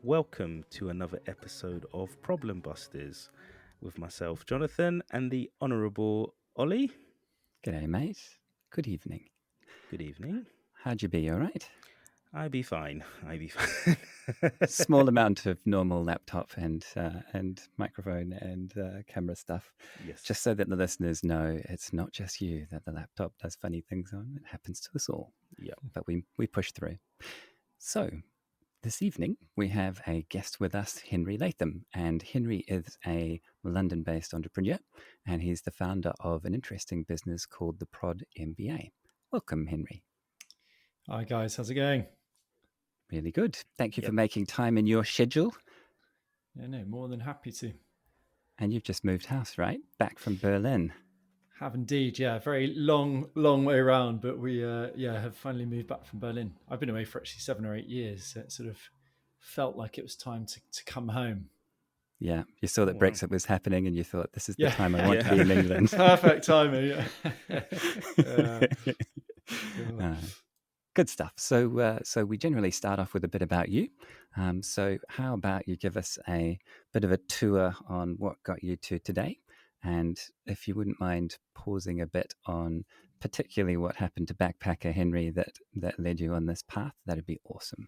Welcome to another episode of Problem Busters with myself, Jonathan, and the Honourable Ollie. G'day, mate. Good evening. Good evening. How'd you be? All right? I be fine. Small amount of normal laptop and microphone and camera stuff. Yes. Just so that the listeners know, it's not just you that the laptop does funny things on. It happens to us all. Yeah. But we push through. So this evening we have a guest with us, Henry Latham, and Henry is a London-based entrepreneur, and he's the founder of an interesting business called the Prod MBA. Welcome, Henry. Hi guys, how's it going? Really good. Thank you for making time in your schedule. Yeah, no, more than happy to. And you've just moved house, right? Back from Berlin. Have indeed, yeah. Very long way around, but we have finally moved back from Berlin. I've been away for actually 7 or 8 years, so it sort of felt like it was time to come home. Yeah, you saw that Brexit was happening and you thought, this is the time I want to be in England. Perfect timing, yeah. Good stuff. So we generally start off with a bit about you. So how about you give us a bit of a tour on what got you to today? And if you wouldn't mind pausing a bit on particularly what happened to backpacker Henry that led you on this path, that'd be awesome.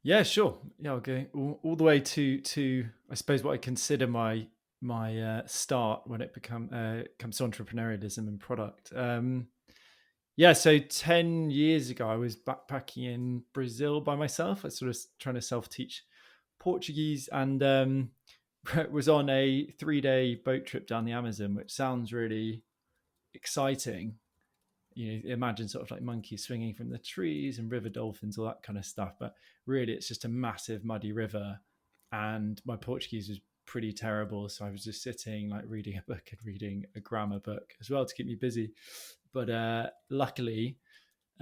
Yeah, sure. Yeah, I'll go all the way to I suppose what I consider my start when it comes to entrepreneurialism and product. So 10 years ago, I was backpacking in Brazil by myself. I was sort of trying to self-teach Portuguese and was on a 3-day boat trip down the Amazon, which sounds really exciting. You know, imagine sort of like monkeys swinging from the trees and river dolphins, all that kind of stuff. But really, it's just a massive muddy river. And my Portuguese was pretty terrible. So I was just sitting, like reading a book and reading a grammar book as well to keep me busy. But luckily,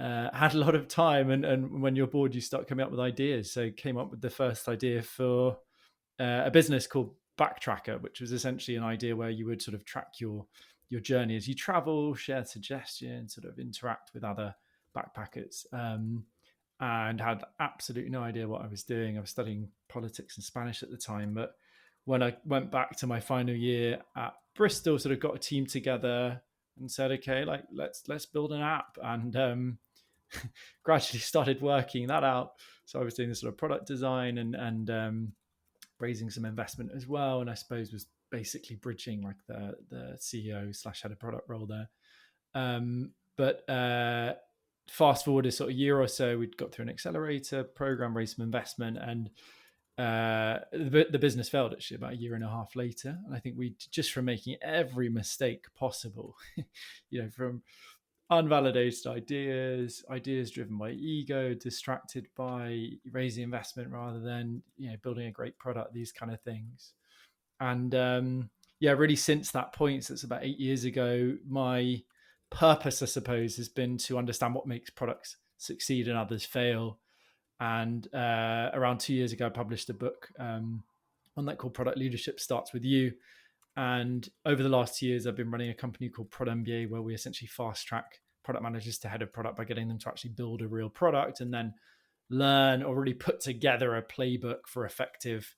I had a lot of time. And when you're bored, you start coming up with ideas. So came up with the first idea for a business called Backtracker, which was essentially an idea where you would sort of track your journey as you travel, share suggestions, sort of interact with other backpackers, and had absolutely no idea what I was doing. I was studying politics and Spanish at the time, but when I went back to my final year at Bristol, sort of got a team together and said, okay, like let's build an app, and gradually started working that out. So I was doing this sort of product design and raising some investment as well, and I suppose was basically bridging like the CEO / head of product role there. But fast forward a sort of year or so, we'd got through an accelerator program, raised some investment, and the business failed actually about 1.5 years later. And I think we just from making every mistake possible, from unvalidated ideas driven by ego, distracted by raising investment rather than building a great product, these kind of things. And really since that point, so it's about 8 years ago, my purpose, I suppose, has been to understand what makes products succeed and others fail. And around 2 years ago, I published a book on that called Product Leadership Starts With You. And over the last 2 years, I've been running a company called Prod MBA, where we essentially fast track product managers to head of product by getting them to actually build a real product and then learn or really put together a playbook for effective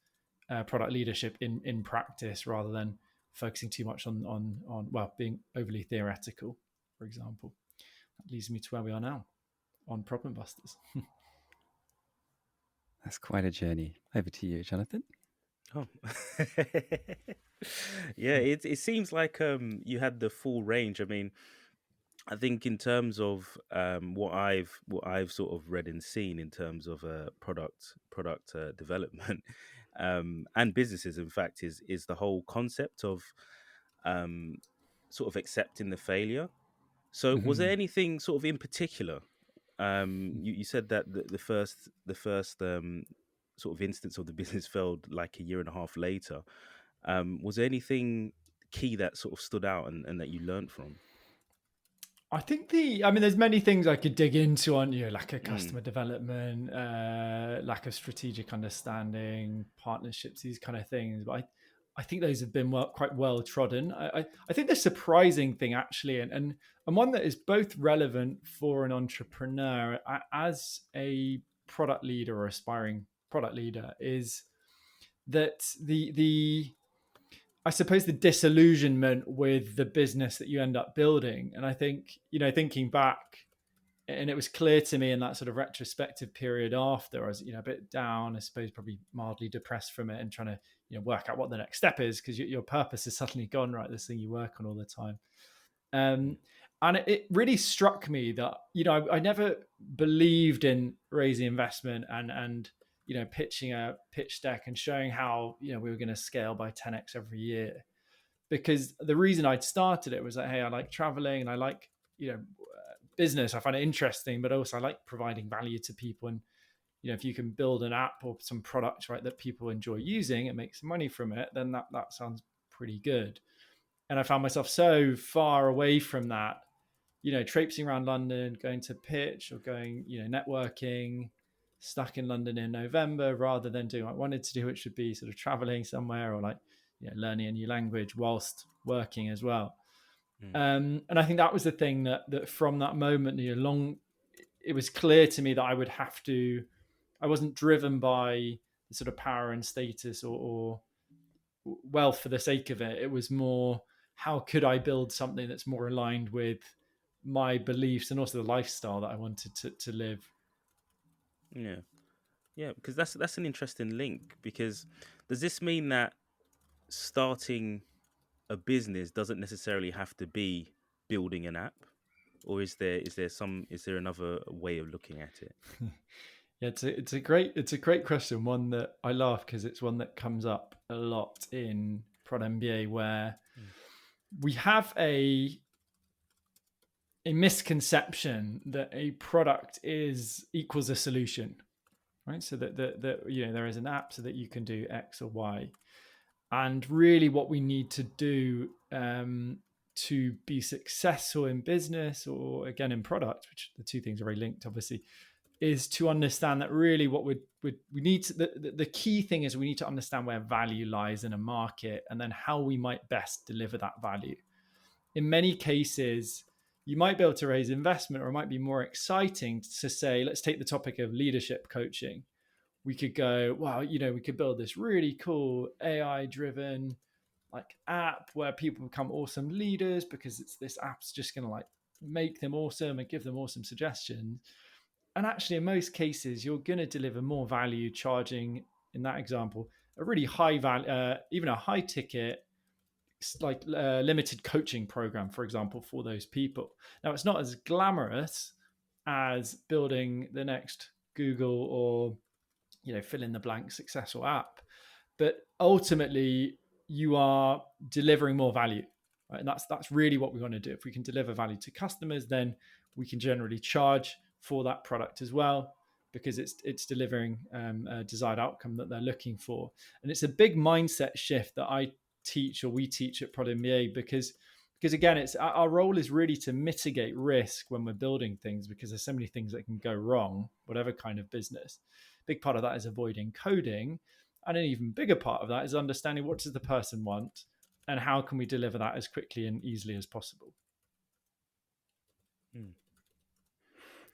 product leadership in practice, rather than focusing too much on being overly theoretical, for example. That leads me to where we are now on Problem Busters. That's quite a journey. Over to you, Jonathan. Oh, yeah. It seems like you had the full range. I mean, I think in terms of what I've sort of read and seen in terms of product development and businesses, in fact, is the whole concept of sort of accepting the failure. So, was there anything sort of in particular? You said that the first sort of instance of the business failed like 1.5 years later. Was there anything key that sort of stood out and that you learned from? I think there's many things I could dig into on, lack of Mm. customer development, lack of strategic understanding, partnerships, these kind of things. But I think those have been quite well trodden. I think the surprising thing actually, and one that is both relevant for an entrepreneur as a product leader or aspiring product leader, is that I suppose the disillusionment with the business that you end up building. And I think, thinking back, and it was clear to me in that sort of retrospective period after, I was, a bit down, I suppose, probably mildly depressed from it, and trying to, work out what the next step is, because your purpose is suddenly gone, right? This thing you work on all the time. And it really struck me that, I never believed in raising investment and pitching a pitch deck and showing how, we were going to scale by 10x every year. Because the reason I'd started it was that, hey, I like traveling and I like, business. I find it interesting, but also I like providing value to people. And, if you can build an app or some product, right, that people enjoy using and make some money from it, then that sounds pretty good. And I found myself so far away from that, traipsing around London, going to pitch or going, networking, stuck in London in November, rather than doing what I wanted to do, which would be sort of traveling somewhere or like, learning a new language whilst working as well. And I think that was the thing that from that moment, it was clear to me that I wasn't driven by the sort of power and status or wealth for the sake of it. It was more, how could I build something that's more aligned with my beliefs and also the lifestyle that I wanted to live. Yeah, because that's an interesting link. Because does this mean that starting a business doesn't necessarily have to be building an app, or is there another way of looking at it? Yeah, it's a great question. One that I laugh because it's one that comes up a lot in Prod MBA, where we have a misconception that a product equals a solution, right? So that there is an app so that you can do X or Y, and really what we need to do to be successful in business, or again in product, which the two things are very linked, obviously, is to understand that really what we need to, the key thing is we need to understand where value lies in a market, and then how we might best deliver that value. In many cases, you might be able to raise investment, or it might be more exciting to say, let's take the topic of leadership coaching. We could go, wow, we could build this really cool AI driven like app where people become awesome leaders, because this app's just going to like make them awesome and give them awesome suggestions. And actually, in most cases, you're going to deliver more value charging, in that example, a really high value, even a high ticket, like limited coaching program, for example, for those people. Now, it's not as glamorous as building the next Google or, fill in the blank successful app, but ultimately you are delivering more value, right? And that's really what we want to do. If we can deliver value to customers, then we can generally charge for that product as well, because it's delivering a desired outcome that they're looking for. And it's a big mindset shift that we teach at Prod MBA, because again, it's our role is really to mitigate risk when we're building things, because there's so many things that can go wrong, whatever kind of business. Big part of that is avoiding coding, and an even bigger part of that is understanding what does the person want, and how can we deliver that as quickly and easily as possible.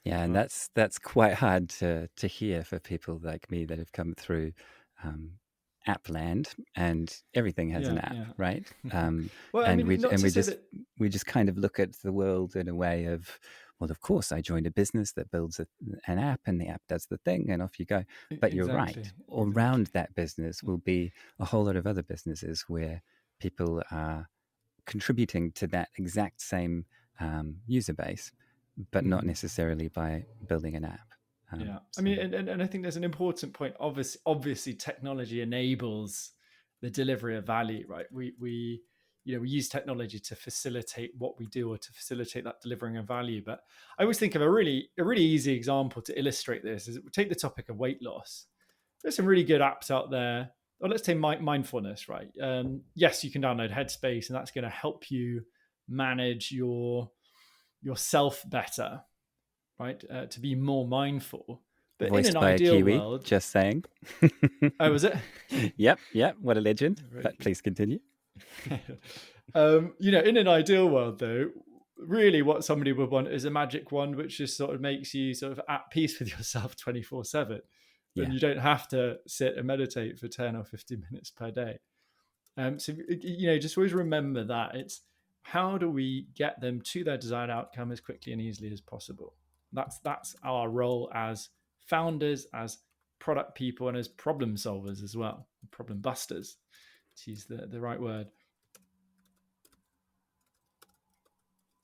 Yeah, and that's quite hard to hear for people like me that have come through app land, and everything has an app, right? Well, and we just kind of look at the world in a way of, well, of course I joined a business that builds an app, and the app does the thing, and off you go. But you're right. Around that business will be a whole lot of other businesses where people are contributing to that exact same user base, but not necessarily by building an app. I mean, and I think there's an important point. Obviously, technology enables the delivery of value, right? We use technology to facilitate what we do, or to facilitate that delivering of value. But I always think of a really easy example to illustrate this is, take the topic of weight loss. There's some really good apps out there. Or let's say mindfulness, right? Yes, you can download Headspace, and that's going to help you manage your yourself better, right? To be more mindful. But Voiced in an by a ideal Kiwi, world, just saying. oh, was it? Yep, what a legend. Very But good. please continue. In an ideal world, though, really what somebody would want is a magic wand, which just sort of makes you sort of at peace with yourself 24/7. Yeah. And you don't have to sit and meditate for 10 or 15 minutes per day. So, just always remember that it's how do we get them to their desired outcome as quickly and easily as possible? That's our role as founders, as product people, and as problem solvers as well, problem busters, to use the right word.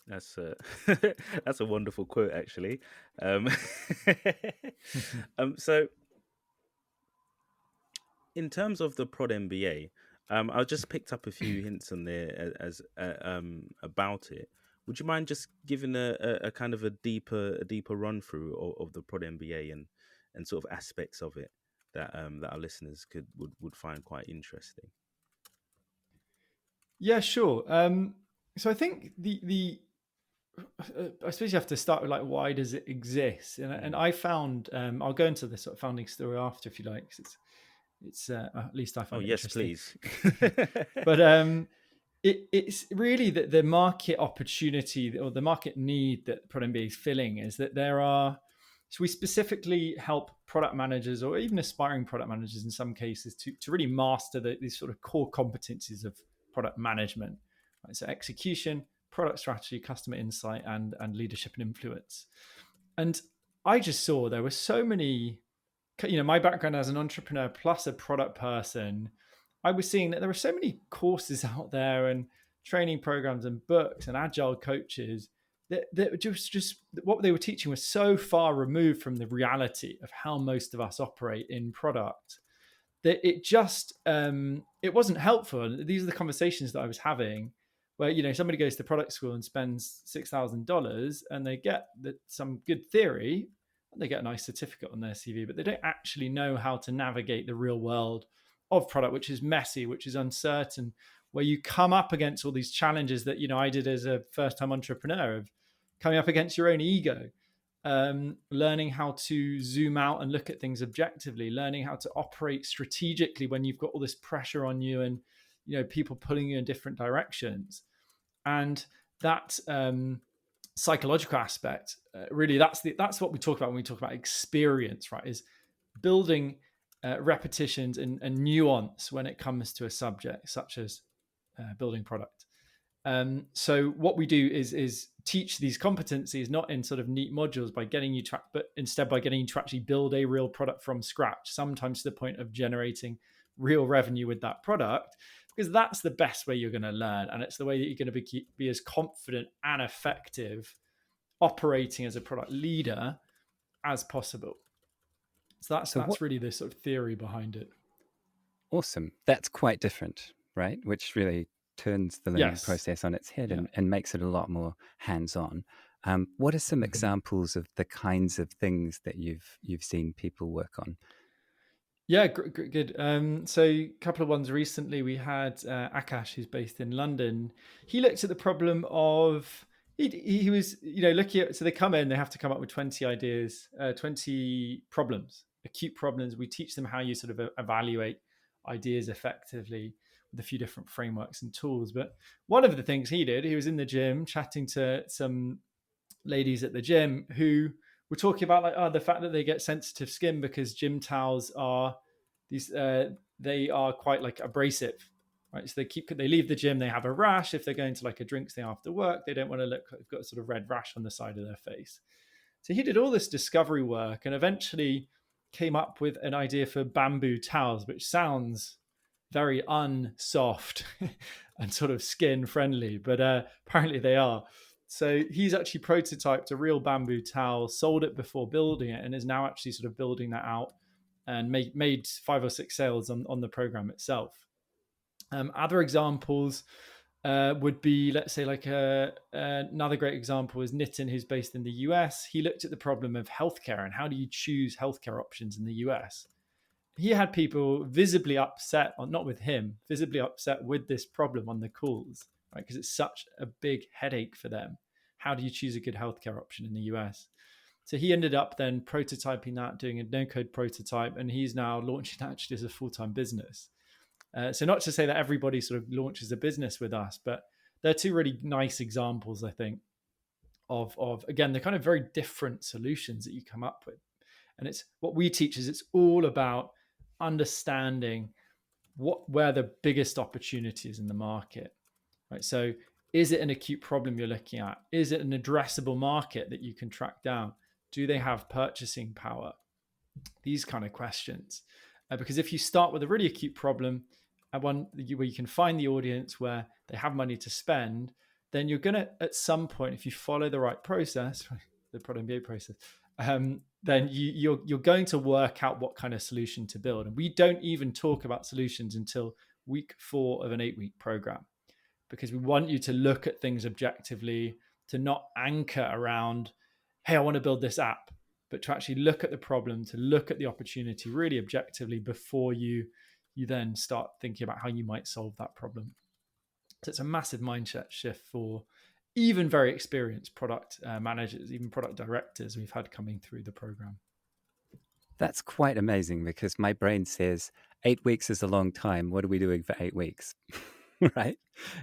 That's that's a wonderful quote, actually. So, in terms of the Prod MBA, I just picked up a few hints on there as about it. Would you mind just giving a kind of a deeper run through of the Prod MBA and sort of aspects of it that that our listeners would find quite interesting? Yeah, sure. So I think I suppose you have to start with like, why does it exist? And I found I'll go into the sort of founding story after if you like. 'Cause it's at least I find it yes, interesting. please. But it's really that the market opportunity or the market need that Prod MBA is filling is that so we specifically help product managers or even aspiring product managers in some cases to really master these sort of core competencies of product management. Right? So execution, product strategy, customer insight, and leadership and influence. And I just saw there were so many, my background as an entrepreneur plus a product person, I was seeing that there were so many courses out there and training programs and books and agile coaches that just what they were teaching was so far removed from the reality of how most of us operate in product that it just it wasn't helpful. And these are the conversations that I was having where somebody goes to product school and spends $6,000 and they get some good theory and they get a nice certificate on their CV, but they don't actually know how to navigate the real world of product, which is messy, which is uncertain, where you come up against all these challenges that I did as a first-time entrepreneur, of coming up against your own ego, learning how to zoom out and look at things objectively, learning how to operate strategically when you've got all this pressure on you and people pulling you in different directions. And that psychological aspect, really, that's what we talk about when we talk about experience, right? Is building repetitions and nuance when it comes to a subject such as building product. So what we do is teach these competencies not in sort of neat modules but instead by getting you to actually build a real product from scratch, sometimes to the point of generating real revenue with that product, because that's the best way you're going to learn, and it's the way that you're going to be as confident and effective operating as a product leader as possible. So that's really the sort of theory behind it. Awesome. That's quite different, right? Which really turns the learning process on its head and makes it a lot more hands-on. What are some examples of the kinds of things that you've seen people work on? Yeah, good. So a couple of ones recently. We had Akash, who's based in London. He looked at the problem of he was looking at, so they come in, they have to come up with 20 ideas, 20 problems, acute problems. We teach them how you sort of evaluate ideas effectively with a few different frameworks and tools. But one of the things he did, he was in the gym chatting to some ladies at the gym who were talking about the fact that they get sensitive skin because gym towels are they are quite like abrasive, right? So they leave the gym, they have a rash. If they're going to like a drinks thing after work, they don't want to look like they've got a sort of red rash on the side of their face. So he did all this discovery work and eventually came up with an idea for bamboo towels, which sounds very unsoft and sort of skin friendly, but apparently they are. So he's actually prototyped a real bamboo towel, sold it before building it, and is now actually sort of building that out and made 5 or 6 sales on the program itself. Other examples would be, let's say, like another great example is Nitin, who's based in the US. He looked at the problem of healthcare and how do you choose healthcare options in the US. He had people visibly upset, or not with him, visibly upset with this problem on the calls, right? Because it's such a big headache for them. how do you choose a good healthcare option in the US? So he ended up then prototyping that, doing a no-code prototype, and he's now launching that actually as a full-time business. So not to say that everybody sort of launches a business with us, but they're two really nice examples, I think, of again, the kind of very different solutions that you come up with. And it's what we teach is it's all about understanding where the biggest opportunity is in the market, right? So is it an acute problem you're looking at? Is it an addressable market that you can track down? Do they have purchasing power? These kind of questions. Because if you start with a really acute problem, one where you can find the audience where they have money to spend, then you're going to, at some point, if you follow the right process, the Prod MBA process, then you're going to work out what kind of solution to build. And we don't even talk about solutions until week 4 of an 8-week program, because we want you to look at things objectively, to not anchor around, hey, I want to build this app, but to actually look at the problem, to look at the opportunity really objectively before you then start thinking about how you might solve that problem. So it's a massive mindset shift for even very experienced product managers, even product directors we've had coming through the program. That's quite amazing, because my brain says 8 weeks is a long time. What are we doing for 8 weeks? Right?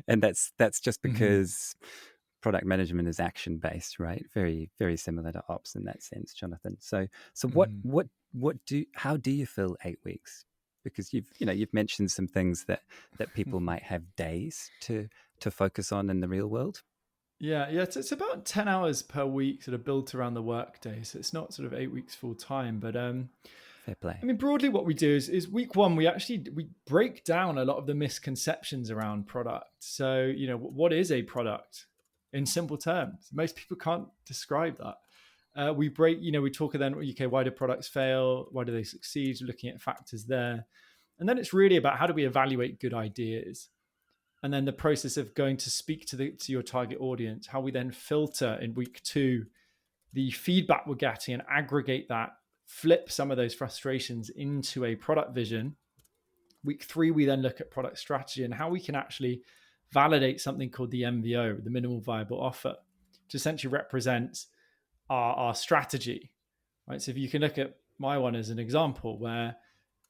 And that's just because product management is action based, right? Very, very similar to ops in that sense, Jonathan. So how do you fill 8 weeks? Because you've mentioned some things that people might have days to focus on in the real world. Yeah. It's about 10 hours per week, sort of built around the work day. So it's not sort of 8 weeks full time, but fair play. I mean, broadly what we do is week 1, we break down a lot of the misconceptions around product. So, what is a product in simple terms? Most people can't describe that. We talk then, okay, why do products fail? Why do they succeed? We're looking at factors there. And then it's really about how do we evaluate good ideas? And then the process of going to speak to your target audience, how we then filter in week 2 the feedback we're getting and aggregate that, flip some of those frustrations into a product vision. Week 3, we then look at product strategy and how we can actually validate something called the MVO, the minimal viable offer, which essentially represents our strategy, right? So if you can look at my one as an example, where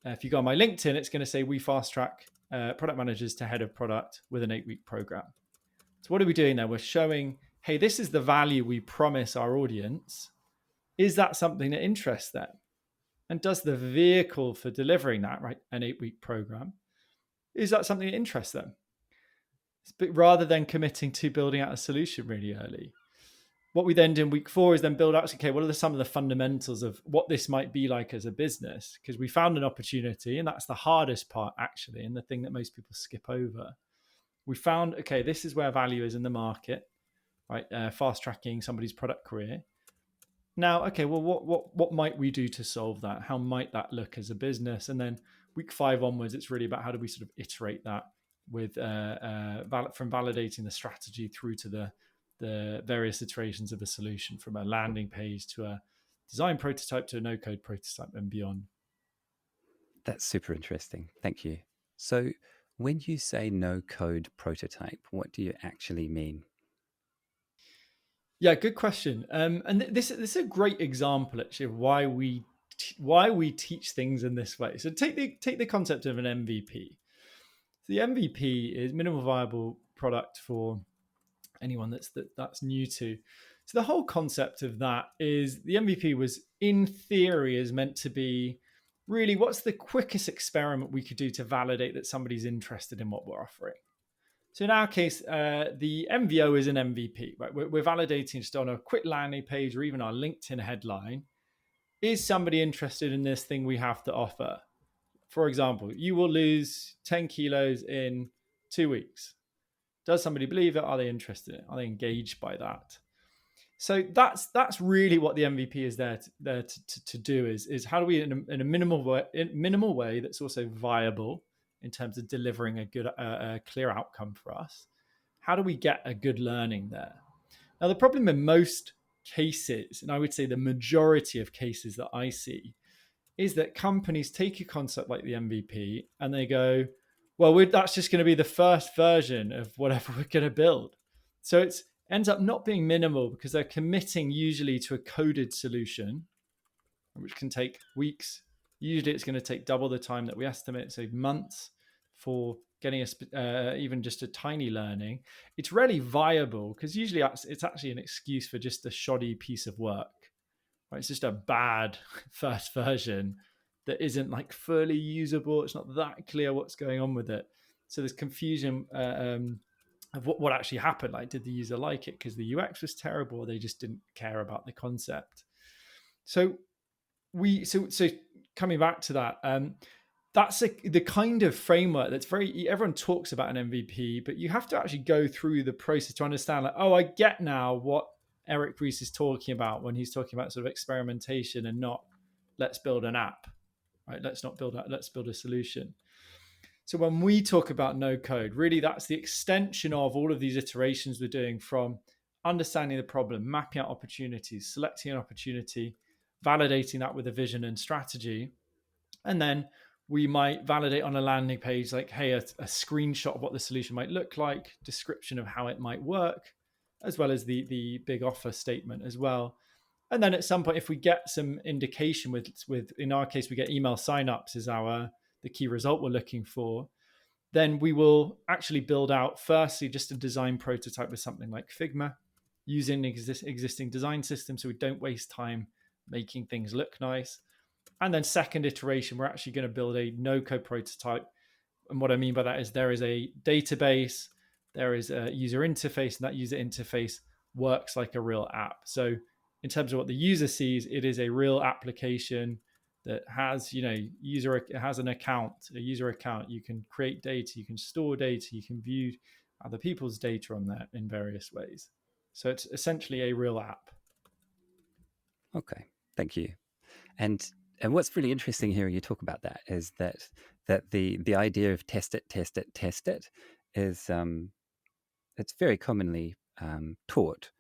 if you go on my LinkedIn, it's going to say we fast track product managers to head of product with an 8-week program. So what are we doing there? We're showing, hey, this is the value we promise our audience. Is that something that interests them? And does the vehicle for delivering that, right, an 8-week program, is that something that interests them? But rather than committing to building out a solution really early, what we then do in week 4 is then build out, okay, what are some of the fundamentals of what this might be like as a business? Because we found an opportunity, and that's the hardest part actually, and the thing that most people skip over. We found, okay, this is where value is in the market, right? Fast tracking somebody's product career. Now, okay, well, what might we do to solve that? How might that look as a business? And then week 5 onwards, it's really about how do we sort of iterate that with from validating the strategy through to the various iterations of a solution, from a landing page to a design prototype to a no-code prototype and beyond. That's super interesting. Thank you. So when you say no-code prototype, what do you actually mean? Yeah, good question. And this is a great example actually of why we teach things in this way. So take the concept of an MVP. So the MVP is minimal viable product for anyone that's new to. So the whole concept of that is the MVP was, in theory, is meant to be really what's the quickest experiment we could do to validate that somebody's interested in what we're offering. So in our case, the MVO is an MVP, right? We're validating just on a quick landing page or even our LinkedIn headline. Is somebody interested in this thing we have to offer? For example, you will lose 10 kilos in 2 weeks. Does somebody believe it? Are they interested in it? Are they engaged by that? So that's really what the MVP is there to do is how do we in a minimal way that's also viable in terms of delivering a good, clear outcome for us. How do we get a good learning there? Now, the problem in most cases, and I would say the majority of cases that I see, is that companies take a concept like the MVP and they go, well, that's just going to be the first version of whatever we're going to build. So ends up not being minimal because they're committing usually to a coded solution, which can take weeks. Usually it's going to take double the time that we estimate, so months for getting even just a tiny learning. It's rarely viable because usually it's actually an excuse for just a shoddy piece of work. Right? It's just a bad first version that isn't like fully usable. It's not that clear what's going on with it. So there's confusion of what actually happened. Like, did the user like it because the UX was terrible, or they just didn't care about the concept? So coming back to that, that's the kind of framework that's everyone talks about an MVP, but you have to actually go through the process to understand, like, oh, I get now what Eric Ries is talking about when he's talking about sort of experimentation and not let's build an app, right? Let's build a solution. So when we talk about no code, really that's the extension of all of these iterations we're doing, from understanding the problem, mapping out opportunities, selecting an opportunity, validating that with a vision and strategy. And then we might validate on a landing page, like, hey, a screenshot of what the solution might look like, description of how it might work, as well as the big offer statement as well. And then at some point, if we get some indication with in our case, we get email signups is the key result we're looking for, then we will actually build out firstly just a design prototype with something like Figma, using existing design system so we don't waste time making things look nice. And then second iteration, we're actually going to build a no-code prototype. And what I mean by that is there is a database, there is a user interface, and that user interface works like a real app. So in terms of what the user sees, it is a real application that has, has an account, a user account. You can create data, you can store data, you can view other people's data on that in various ways. So it's essentially a real app. Okay, thank you. And what's really interesting here, you talk about that, is that the idea of test it is it's very commonly taught,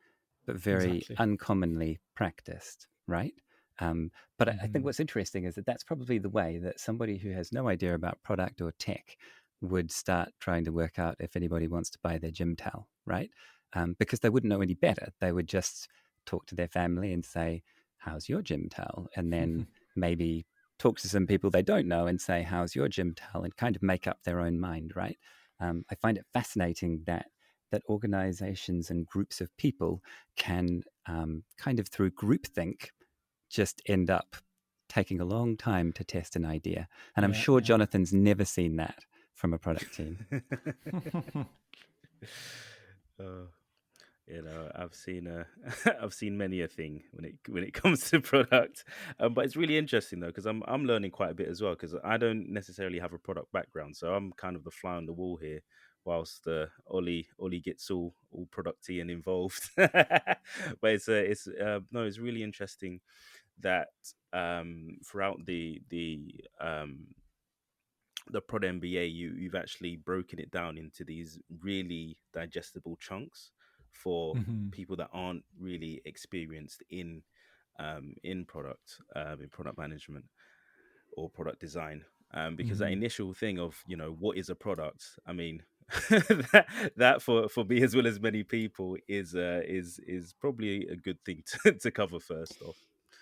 but very uncommonly practiced, right? But I think what's interesting is that that's probably the way that somebody who has no idea about product or tech would start trying to work out if anybody wants to buy their gym towel, right? Because they wouldn't know any better. They would just talk to their family and say, how's your gym towel? And then maybe talk to some people they don't know and say, how's your gym towel? And kind of make up their own mind, right? I find it fascinating that organizations and groups of people can kind of through groupthink just end up taking a long time to test an idea. And I'm sure Jonathan's never seen that from a product team. I've seen many a thing when it comes to product, but it's really interesting though, because I'm learning quite a bit as well, because I don't necessarily have a product background, so I'm kind of the fly on the wall here, whilst Ollie gets all producty and involved. But it's really interesting that throughout the Prod MBA, you've actually broken it down into these really digestible chunks for people that aren't really experienced in product management or product design, because that initial thing of what is a product, I mean, that for me as well as many people is probably a good thing to cover first off.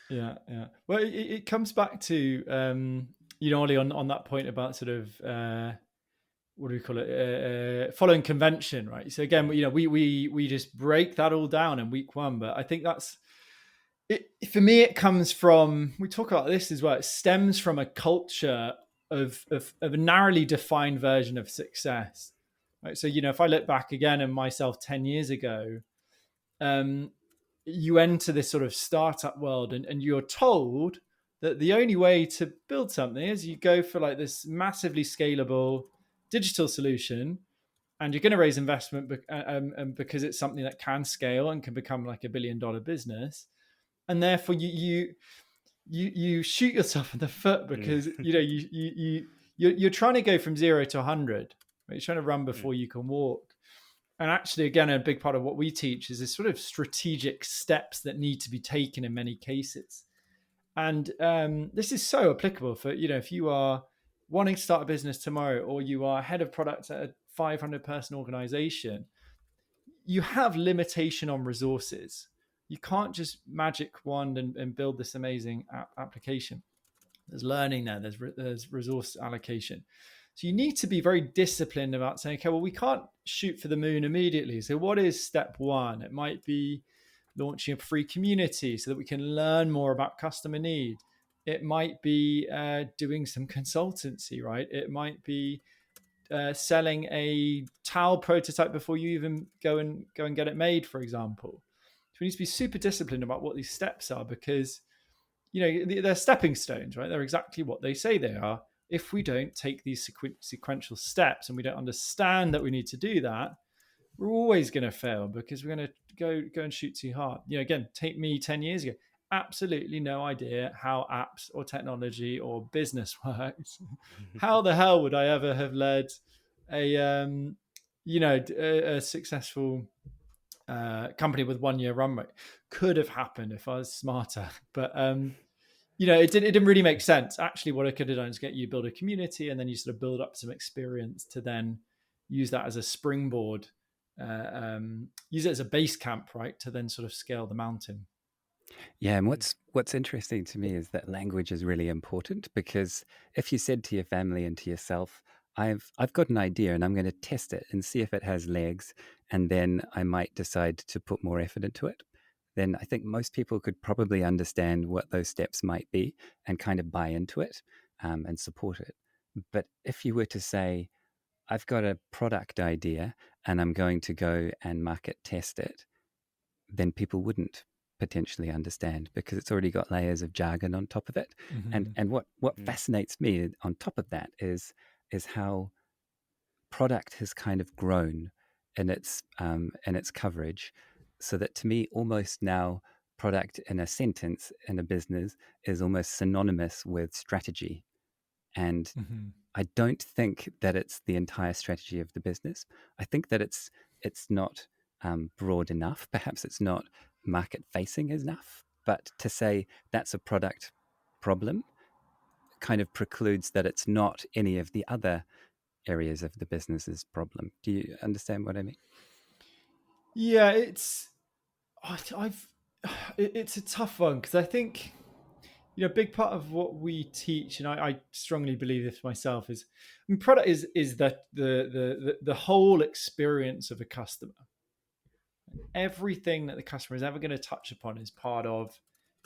Yeah. Well, it comes back to Ollie, on that point about sort of what do we call it? Following convention, right? So again, we just break that all down in week one, but I think that's it. For me, it comes from, we talk about this as well. It stems from a culture of a narrowly defined version of success, right? So if I look back again and myself 10 years ago, you enter this sort of startup world and you're told that the only way to build something is you go for like this massively scalable digital solution, and you're going to raise investment because it's something that can scale and can become like $1 billion business. And therefore you shoot yourself in the foot because, you're trying to go from 0 to 100. Right? You're trying to run before you can walk. And actually, again, a big part of what we teach is this sort of strategic steps that need to be taken in many cases. And this is so applicable for, if you are wanting to start a business tomorrow, or you are head of product at a 500-person organization, you have limitation on resources. You can't just magic wand and build this amazing application. There's learning there. There's resource allocation. So you need to be very disciplined about saying, okay, well, we can't shoot for the moon immediately. So what is step one? It might be launching a free community so that we can learn more about customer need. It might be doing some consultancy, right? It might be selling a towel prototype before you even go and get it made, for example. So we need to be super disciplined about what these steps are, because they're stepping stones, right? They're exactly what they say they are. If we don't take these sequential steps and we don't understand that we need to do that, we're always going to fail, because we're going to go and shoot too hard. Again, take me 10 years ago. Absolutely no idea how apps or technology or business works. How the hell would I ever have led a successful company with 1 year run rate? Could have happened if I was smarter, but it didn't really make sense. Actually, what I could have done is get you build a community, and then you sort of build up some experience to then use that as a springboard, use it as a base camp, right, to then sort of scale the mountain. Yeah, and what's interesting to me is that language is really important, because if you said to your family and to yourself, I've got an idea and I'm going to test it and see if it has legs, and then I might decide to put more effort into it, then I think most people could probably understand what those steps might be and kind of buy into it, and support it. But if you were to say, I've got a product idea and I'm going to go and market test it, then people wouldn't potentially understand, because it's already got layers of jargon on top of it. Mm-hmm. And what fascinates me on top of that is how product has kind of grown in its coverage, so that to me, almost now, product in a sentence in a business is almost synonymous with strategy. And Mm-hmm. I don't think that it's the entire strategy of the business. I think that it's not broad enough. Perhaps it's not market facing enough. But to say that's a product problem kind of precludes that it's not any of the other areas of the business's problem. Do you understand what I mean? Yeah, it's a tough one, because I think a big part of what we teach, and I strongly believe this myself, is, I mean, product is the whole experience of a customer. Everything that the customer is ever going to touch upon is part of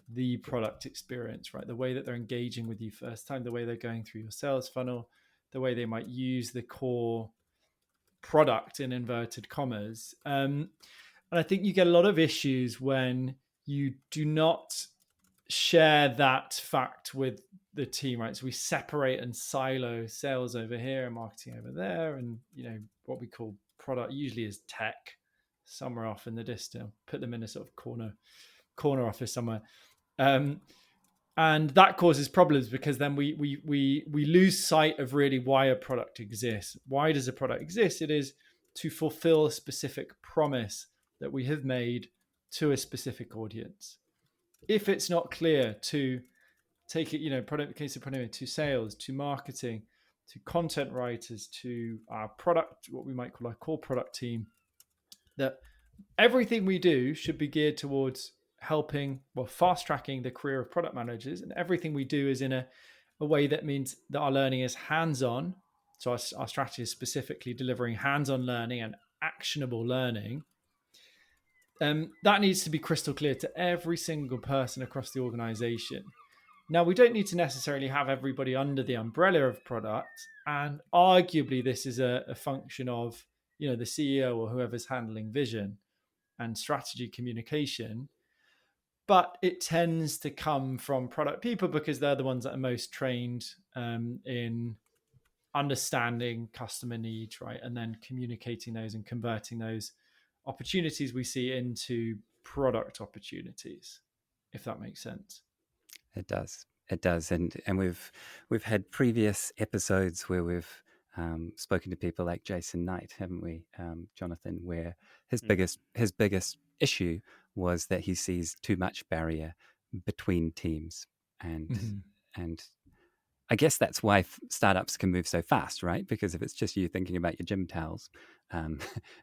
the product experience, right? The way that they're engaging with you first time, the way they're going through your sales funnel, the way they might use the core product in inverted commas. And I think you get a lot of issues when you do not share that fact with the team, right? So we separate and silo sales over here and marketing over there, and what we call product usually is tech somewhere off in the distance. Put them in a sort of corner office somewhere, and that causes problems, because then we lose sight of really why a product exists. Why does a product exist? It is to fulfill a specific promise that we have made to a specific audience. If it's not clear to take it, product case of product, to sales, to marketing, to content writers, to our product, what we might call our core product team, that everything we do should be geared towards helping, fast tracking the career of product managers, and everything we do is in a way that means that our learning is hands-on. So our strategy is specifically delivering hands-on learning and actionable learning. That needs to be crystal clear to every single person across the organization. Now, we don't need to necessarily have everybody under the umbrella of product, and arguably this is a function of the CEO or whoever's handling vision and strategy communication, but it tends to come from product people, because they're the ones that are most trained in understanding customer needs, right, and then communicating those and converting those opportunities we see into product opportunities, if that makes sense. It does. It does. And we've had previous episodes where we've spoken to people like Jason Knight, haven't we, Jonathan? Where his biggest issue was that he sees too much barrier between teams, and I guess that's why startups can move so fast, right? Because if it's just you thinking about your gym towels, um,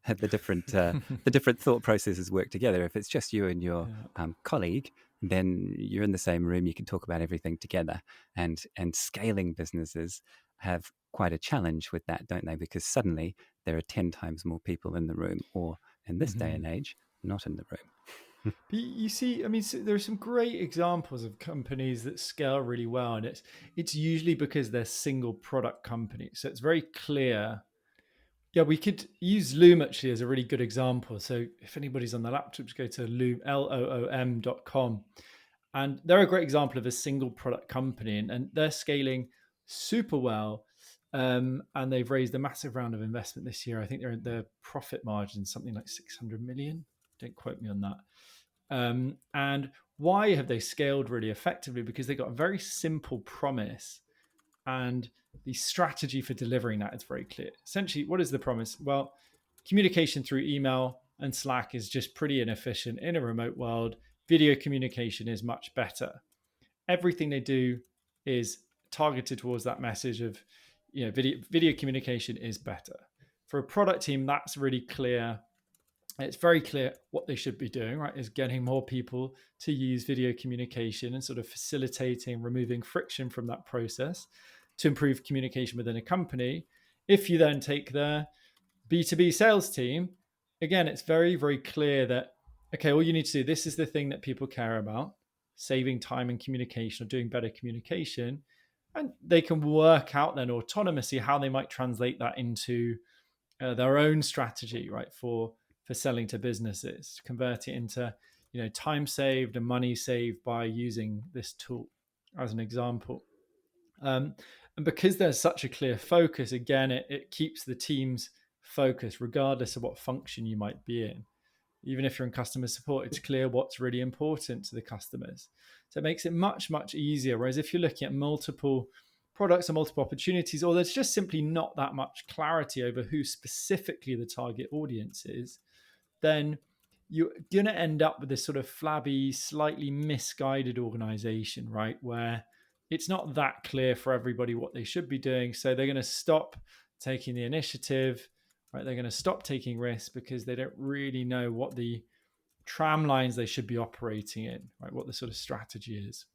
the different thought processes work together. If it's just you and your colleague, then you're in the same room. You can talk about everything together. And scaling businesses have quite a challenge with that, don't they? Because suddenly there are 10 times more people in the room, or in this day and age, not in the room. But you see, I mean, there are some great examples of companies that scale really well, and it's usually because they're single product companies. So it's very clear. Yeah, we could use Loom actually as a really good example. So if anybody's on the laptop, just go to Loom, loom.com. And they're a great example of a single product company, and they're scaling super well. And they've raised a massive round of investment this year. I think their profit margin something like 600 million. Don't quote me on that. And why have they scaled really effectively? Because they got a very simple promise, and the strategy for delivering that is very clear. Essentially, what is the promise? Well, communication through email and Slack is just pretty inefficient in a remote world. Video communication is much better. Everything they do is targeted towards that message of, video communication is better. For a product team, that's really clear. It's very clear what they should be doing, right? Is getting more people to use video communication and sort of facilitating, removing friction from that process to improve communication within a company. If you then take their B2B sales team, again, it's very, very clear that, okay, all you need to do, this is the thing that people care about, saving time and communication or doing better communication. And they can work out then autonomously how they might translate that into their own strategy, right? For selling to businesses, convert it into, time saved and money saved by using this tool as an example. And because there's such a clear focus, again, it keeps the team's focus regardless of what function you might be in. Even if you're in customer support, it's clear what's really important to the customers. So it makes it much, much easier. Whereas if you're looking at multiple products or multiple opportunities, or there's just simply not that much clarity over who specifically the target audience is, then you're going to end up with this sort of flabby, slightly misguided organization, right? Where it's not that clear for everybody what they should be doing. So they're going to stop taking the initiative, right? They're going to stop taking risks because they don't really know what the tram lines they should be operating in, right? What the sort of strategy is.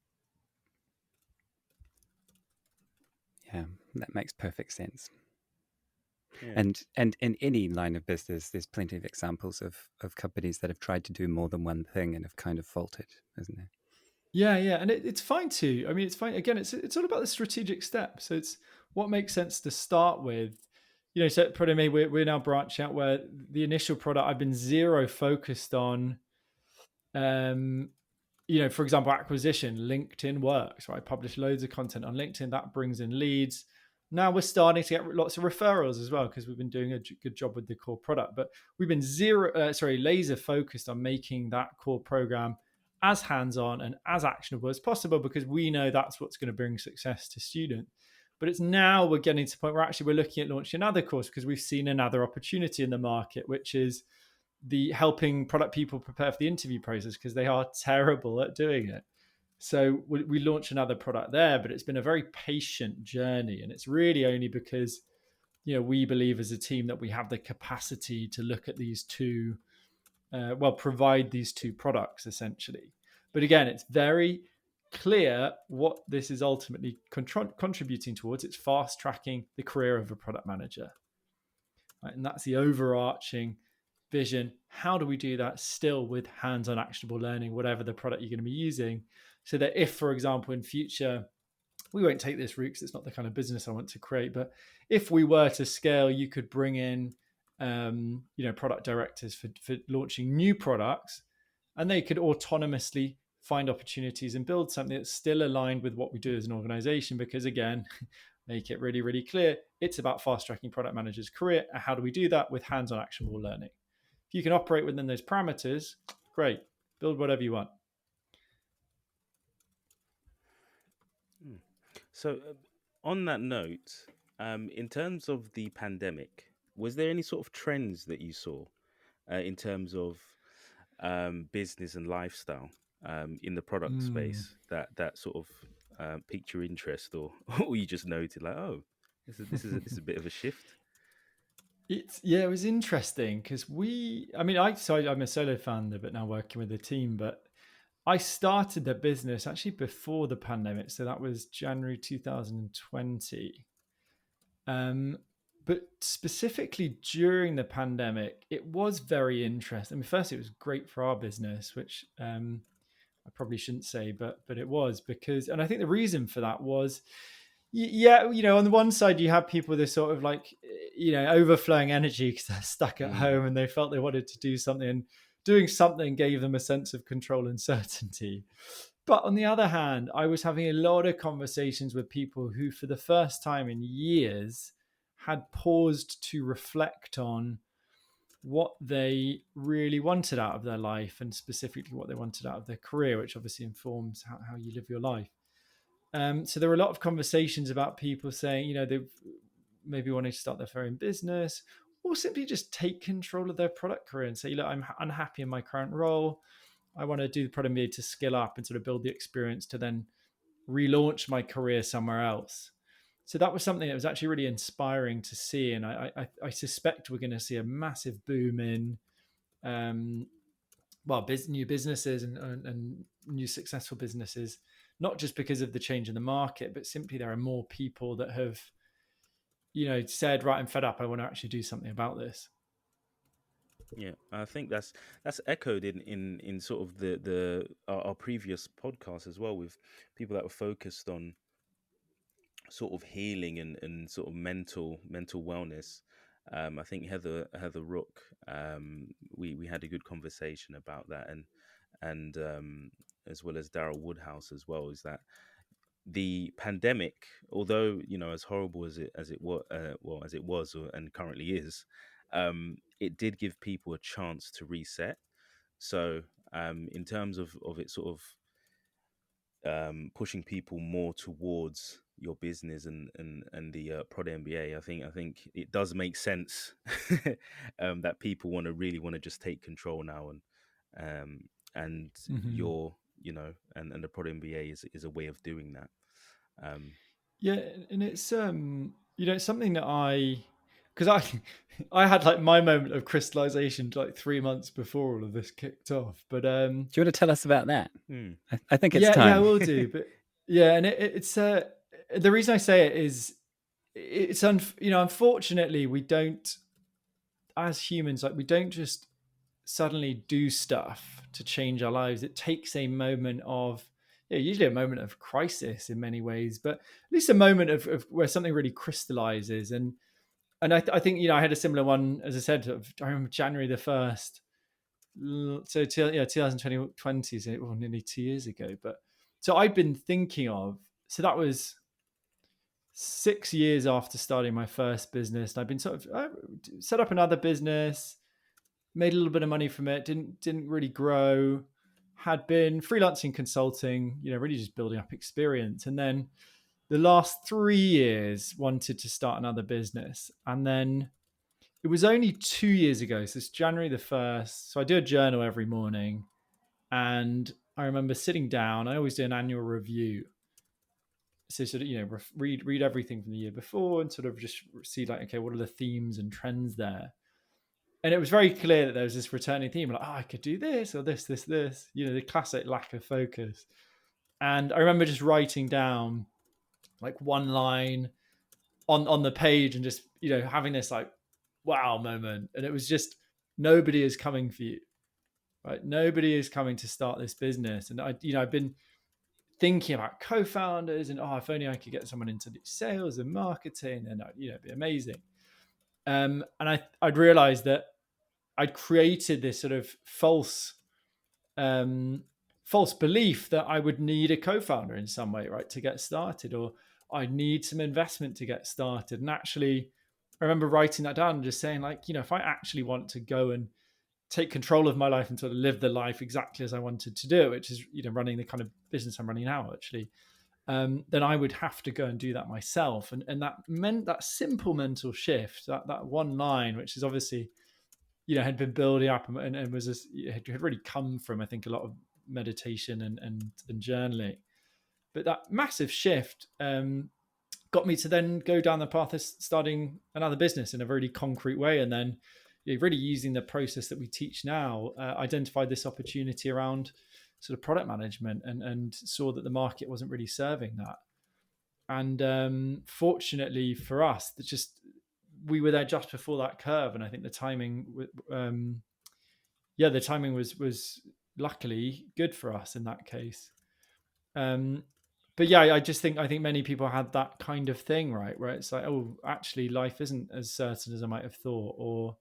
Yeah, that makes perfect sense. Yeah. And in any line of business, there's plenty of examples of companies that have tried to do more than one thing and have kind of faltered, isn't there? Yeah, and it's fine too. I mean, it's fine. Again, it's all about the strategic steps. So it's what makes sense to start with. So Prod MBA, we're now branching out where the initial product I've been zero focused on. For example, acquisition. LinkedIn works, right? I publish loads of content on LinkedIn that brings in leads. Now we're starting to get lots of referrals as well because we've been doing a good job with the core product. But we've been laser focused on making that core program as hands-on and as actionable as possible because we know that's what's going to bring success to students. But it's now we're getting to the point where actually we're looking at launching another course because we've seen another opportunity in the market, which is the helping product people prepare for the interview process because they are terrible at doing it. So we launched another product there, but it's been a very patient journey. And it's really only because, we believe as a team that we have the capacity to look at these two, provide these two products essentially. But again, it's very clear what this is ultimately contributing towards. It's fast tracking the career of a product manager. Right? And that's the overarching vision. How do we do that still with hands-on actionable learning, whatever the product you're going to be using, so that if, for example, in future, we won't take this route because it's not the kind of business I want to create, but if we were to scale, you could bring in, product directors for launching new products, and they could autonomously find opportunities and build something that's still aligned with what we do as an organization. Because again, make it really, really clear, it's about fast-tracking product managers' career. And how do we do that? With hands-on actionable learning. If you can operate within those parameters, great. Build whatever you want. So, on that note, in terms of the pandemic, was there any sort of trends that you saw in terms of business and lifestyle in the product space that sort of piqued your interest, or or you just noted like, oh, this is a bit of a shift? It was interesting because I'm a solo founder, but now working with a team. But I started the business actually before the pandemic, so that was January 2020. But specifically during the pandemic, it was very interesting. I mean, first it was great for our business, which I probably shouldn't say, but it was because, and I think the reason for that was, yeah, on the one side you have people with this sort of like, overflowing energy because they're stuck at home and they felt they wanted to do something, and doing something gave them a sense of control and certainty. But on the other hand, I was having a lot of conversations with people who, for the first time in years, had paused to reflect on what they really wanted out of their life, and specifically what they wanted out of their career, which obviously informs how you live your life. So there were a lot of conversations about people saying, they maybe wanting to start their own business, or simply just take control of their product career and say, look, I'm unhappy in my current role. I want to do the Prod MBA to skill up and sort of build the experience to then relaunch my career somewhere else. So that was something that was actually really inspiring to see. And I suspect we're going to see a massive boom in, new businesses and new successful businesses, not just because of the change in the market, but simply there are more people that have, said, right, I'm fed up. I want to actually do something about this. Yeah, I think that's echoed in sort of our previous podcast as well, with people that were focused on sort of healing and sort of mental wellness. I think Heather Rook, we had a good conversation about that, and as well as Daryl Woodhouse as well, is that the pandemic, although as horrible as it was, and currently is, it did give people a chance to reset. So in terms of it sort of pushing people more towards your business and the Prod MBA, I think it does make sense that people really want to just take control now, and your and the Prod MBA is a way of doing that. Yeah, and it's it's something that because I had like my moment of crystallization like 3 months before all of this kicked off. But Do you want to tell us about that? I think it's yeah, time. I will do. But yeah, and it's the reason I say it is it's unfortunately we don't, as humans, like we don't just suddenly do stuff to change our lives. It takes a moment of, usually a moment of crisis in many ways, but at least a moment of where something really crystallizes. And I think I had a similar one, as I said. I remember January the 1st, so 2020, so nearly 2 years ago. But so I'd been thinking of, so that was 6 years after starting my first business. And I've been sort of set up another business, made a little bit of money from it, didn't really grow, had been freelancing, consulting, really just building up experience. And then the last 3 years wanted to start another business. And then it was only 2 years ago, so it's January the 1st. So I do a journal every morning, and I remember sitting down. I always do an annual review. So sort of, read everything from the year before and sort of just see like, okay, what are the themes and trends there? And it was very clear that there was this returning theme, like, I could do this or this, the classic lack of focus. And I remember just writing down like one line on the page and just, having this like, wow moment. And it was just, nobody is coming for you, right? Nobody is coming to start this business. And I've been thinking about co-founders and, if only I could get someone into sales and marketing, and, it'd be amazing. And I'd realized that I'd created this sort of false belief that I would need a co-founder in some way, right, to get started, or I need some investment to get started. And actually, I remember writing that down and just saying, like, if I actually want to go and take control of my life and sort of live the life exactly as I wanted to do, which is, running the kind of business I'm running now, actually, then I would have to go and do that myself. And that meant that simple mental shift, that one line, which is obviously, had been building up and was had really come from, I think, a lot of meditation and journaling. But that massive shift got me to then go down the path of starting another business in a really concrete way. And then really using the process that we teach now, identified this opportunity around sort of product management and saw that the market wasn't really serving that. And fortunately for us, we were there just before that curve. And I think the timing, the timing was luckily good for us in that case. But yeah, I think many people had that kind of thing, right? Where it's like, oh, actually life isn't as certain as I might have thought. Or,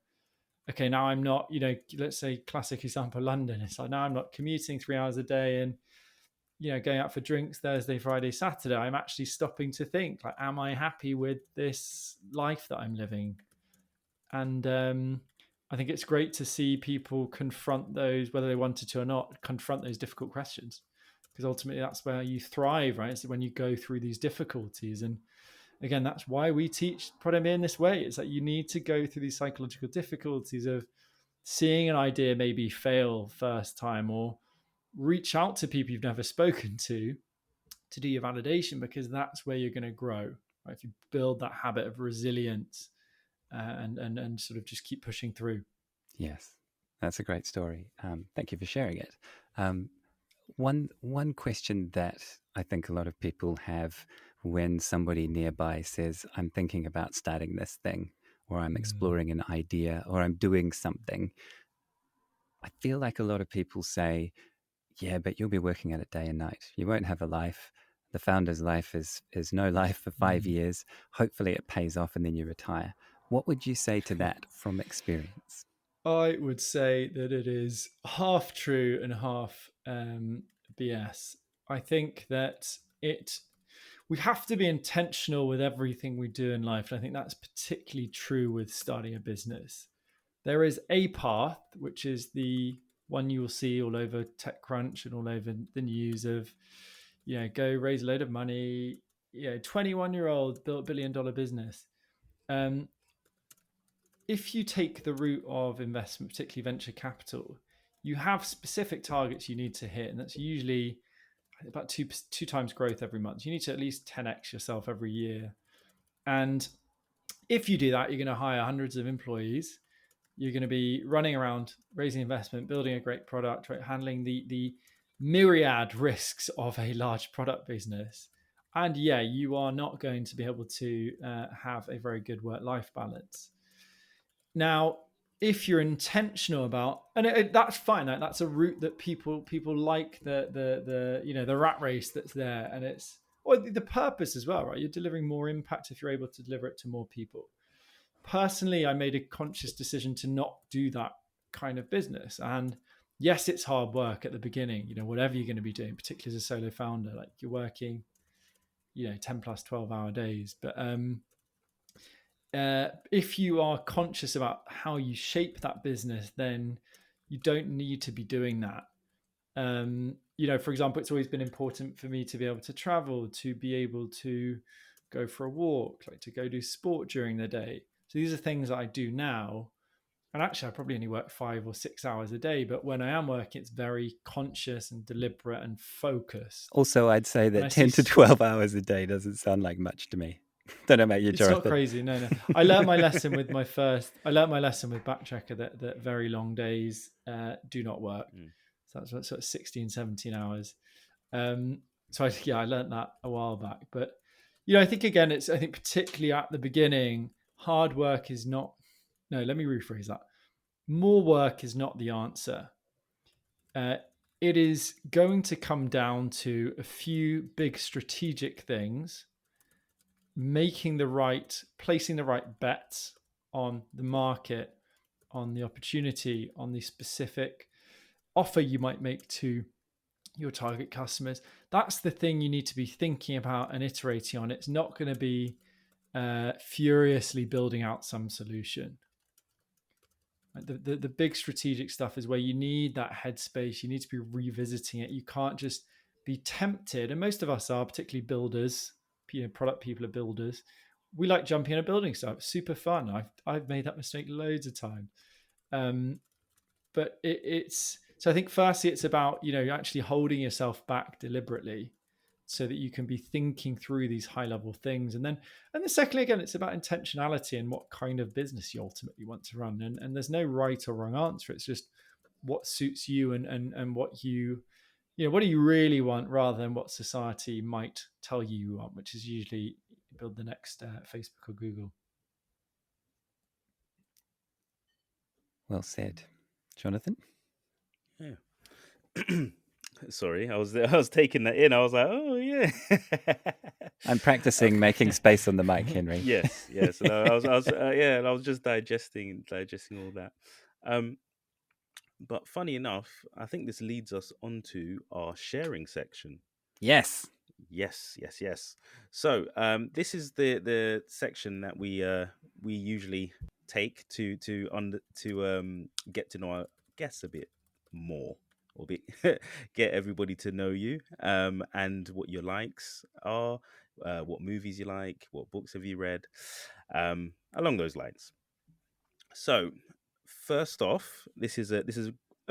okay, now I'm not, let's say classic example, London. It's like, now I'm not commuting 3 hours a day and, going out for drinks Thursday, Friday, Saturday. I'm actually stopping to think, like, am I happy with this life that I'm living? And I think it's great to see people confront those, whether they wanted to or not, confront those difficult questions. Because ultimately that's where you thrive, right? It's when you go through these difficulties. And again, that's why we teach Prod MBA in this way. It's that you need to go through these psychological difficulties of seeing an idea maybe fail first time, or reach out to people you've never spoken to do your validation, because that's where you're going to grow, right? If you build that habit of resilience and sort of just keep pushing through. Yes, that's a great story. Thank you for sharing it. One question that I think a lot of people have when somebody nearby says, I'm thinking about starting this thing, or I'm exploring an idea, or I'm doing something, I feel like a lot of people say, yeah, but you'll be working at it day and night. You won't have a life. The founder's life is no life for 5 years. Hopefully it pays off and then you retire. What would you say to that from experience? I would say that it is half true and half BS. I think that we have to be intentional with everything we do in life. And I think that's particularly true with starting a business. There is a path, which is the one you will see all over TechCrunch and all over the news of, go raise a load of money, 21-year-old built $1 billion business. If you take the route of investment, particularly venture capital, you have specific targets you need to hit. And that's usually about two times growth every month. You need to at least 10x yourself every year. And if you do that, you're going to hire hundreds of employees. You're going to be running around, raising investment, building a great product, right? Handling the myriad risks of a large product business. And yeah, you are not going to be able to have a very good work-life balance. Now, if you're intentional about, and that's fine, that's a route that people like, the rat race that's there, and it's the purpose as well, right? You're delivering more impact if you're able to deliver it to more people. Personally, I made a conscious decision to not do that kind of business. And yes, it's hard work at the beginning, whatever you're going to be doing, particularly as a solo founder, like you're working, 10 plus 12-hour days. But if you are conscious about how you shape that business, then you don't need to be doing that. For example, it's always been important for me to be able to travel, to be able to go for a walk, like to go do sport during the day. So these are things that I do now. And actually, I probably only work 5 or 6 hours a day. But when I am working, it's very conscious and deliberate and focused. Also, I'd say that 10 to 12 hours a day doesn't sound like much to me. Don't know about you, Jonathan. It's not crazy. No. I learned my lesson with Backtracker that very long days do not work. So that's sort of 16, 17 hours. So I learned that a while back. But, I think again, I think particularly at the beginning, hard work is not, no, let me rephrase that. More work is not the answer. It is going to come down to a few big strategic things, placing the right bets on the market, on the opportunity, on the specific offer you might make to your target customers. That's the thing you need to be thinking about and iterating on. It's not going to be furiously building out some solution. The big strategic stuff is where you need that headspace. You need to be revisiting it. You can't just be tempted. And most of us are, particularly builders, product people are builders. We like jumping in a building site. It's super fun. I've made that mistake loads of times. But so I think firstly, it's about, actually holding yourself back deliberately so that you can be thinking through these high level things. And then secondly, again, it's about intentionality and what kind of business you ultimately want to run. And there's no right or wrong answer. It's just what suits you and what you know, what do you really want, rather than what society might tell you want, which is usually build the next Facebook or Google. Well said. Jonathan? Yeah. Sorry, I was taking that in. I was like, oh yeah. I'm practicing making space on the mic, Henry. Yes. And I was just digesting all that. But funny enough, I think this leads us onto our sharing section. Yes. So, this is the section that we usually take to get to know our guests a bit more, or get everybody to know you, and what your likes are, what movies you like, what books have you read, along those lines. So, first off, this is a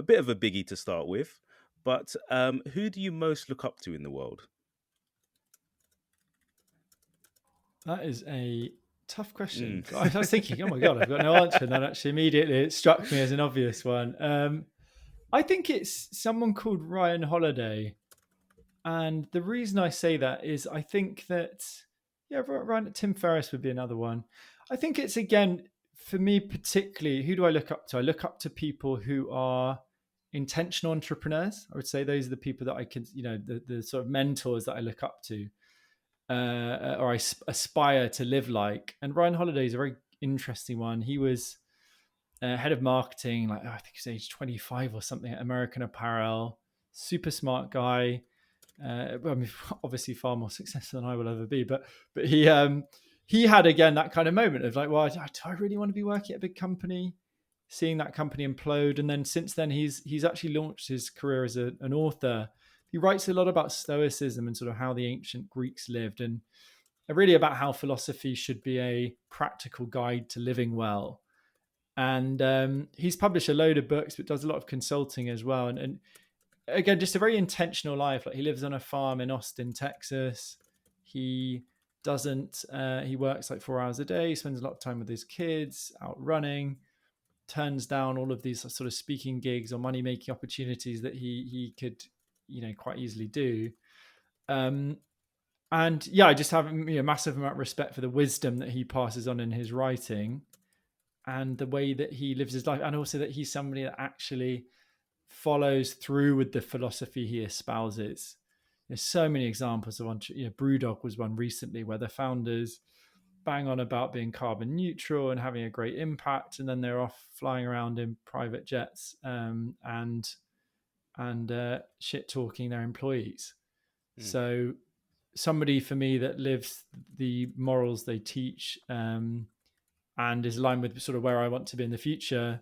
bit of a biggie to start with, but who do you most look up to in the world? That is a tough question. I was thinking, oh my God, I've got no answer. And then actually immediately it struck me as an obvious one. I think it's someone called Ryan Holiday. And the reason I say that is I think that, Tim Ferriss would be another one. I think it's, again, for me particularly, who do I look up to? I look up to people who are intentional entrepreneurs. I would say those are the people that I can, the sort of mentors that I look up to. Or I aspire to live like. And Ryan Holiday is a very interesting one. He was head of marketing, I think he's age 25 or something at American Apparel. Super smart guy. Obviously far more successful than I will ever be. But he had, again, that kind of moment of like, well, do I really want to be working at a big company? Seeing that company implode. And then since then, he's actually launched his career as an author. He writes a lot about Stoicism and sort of how the ancient Greeks lived, and really about how philosophy should be a practical guide to living well. And he's published a load of books, but does a lot of consulting as well. And again, just a very intentional life. Like, he lives on a farm in Austin, Texas. He works like 4 hours a day, spends a lot of time with his kids, out running, turns down all of these sort of speaking gigs or money-making opportunities that he could, quite easily do. And I just have a massive amount of respect for the wisdom that he passes on in his writing and the way that he lives his life. And also that he's somebody that actually follows through with the philosophy he espouses. There's so many examples of Brewdog was one recently where the founders bang on about being carbon neutral and having a great impact, and then they're off flying around in private jets and shit talking their employees. So somebody for me that lives the morals they teach and is aligned with sort of where I want to be in the future.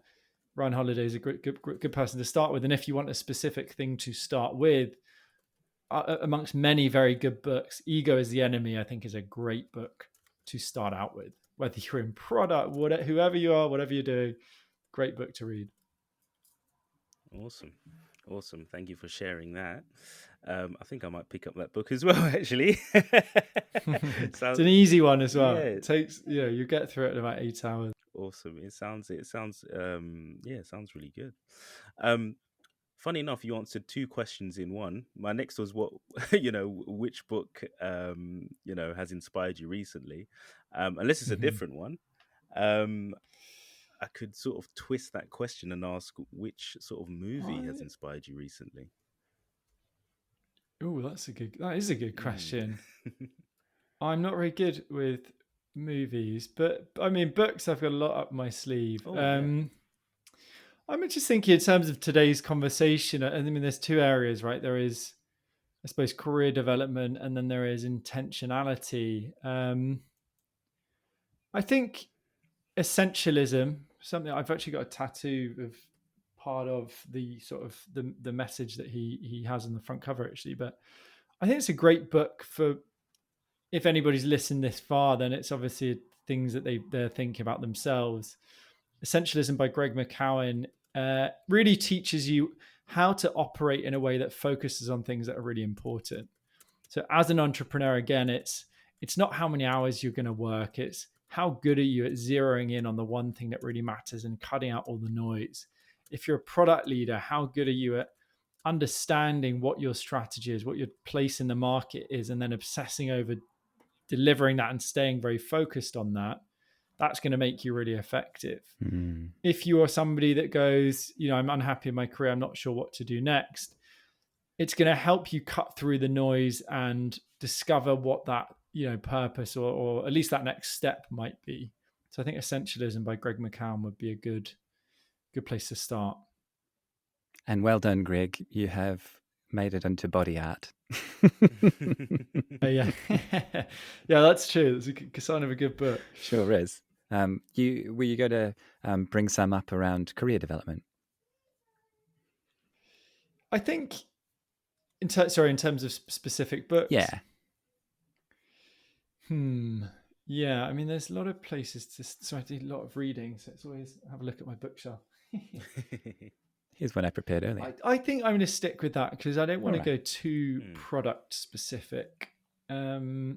Ryan Holiday is a good person to start with. And if you want a specific thing to start with, amongst many very good books, Ego is the Enemy, I think, is a great book to start out with. Whether you're in product, whoever you are, whatever you're doing, great book to read. Awesome. Thank you for sharing that. I think I might pick up that book as well, actually. It's an easy one as well. Yeah. It takes, you get through it in about 8 hours. Awesome. It sounds really good. Funny enough, you answered 2 questions in one. My next was which book has inspired you recently. Unless it's a different one. I could sort of twist that question and ask which sort of movie has inspired you recently. Oh, that is a good question. I'm not very good with movies, but I mean, books, I've got a lot up my sleeve. I'm just thinking in terms of today's conversation. I mean, there's 2 areas, right? There is, I suppose, career development, and then there is intentionality. I think essentialism, something I've actually got a tattoo of part of the sort of the message that he has on the front cover, actually. But I think it's a great book for, if anybody's listened this far, then it's obviously things that they're thinking about themselves. Essentialism by Greg McKeown really teaches you how to operate in a way that focuses on things that are really important. So as an entrepreneur, again, it's not how many hours you're going to work. It's how good are you at zeroing in on the one thing that really matters and cutting out all the noise. If you're a product leader, how good are you at understanding what your strategy is, what your place in the market is, and then obsessing over delivering that and staying very focused on that? That's going to make you really effective. If you are somebody that goes, I'm unhappy in my career, I'm not sure what to do next, it's going to help you cut through the noise and discover what that, purpose or at least that next step might be. So I think Essentialism by Greg McCown would be a good place to start. And well done, Greg. You have made it into body art. Yeah, yeah, that's true. It's a sign of a good book. Sure is. Were you going to bring some up around career development? I think, in terms of specific books. Yeah. Yeah, I mean, there's a lot of places so I do a lot of reading, so it's always have a look at my bookshelf. Here's one I prepared earlier. I think I'm going to stick with that because I don't want to go too product specific. I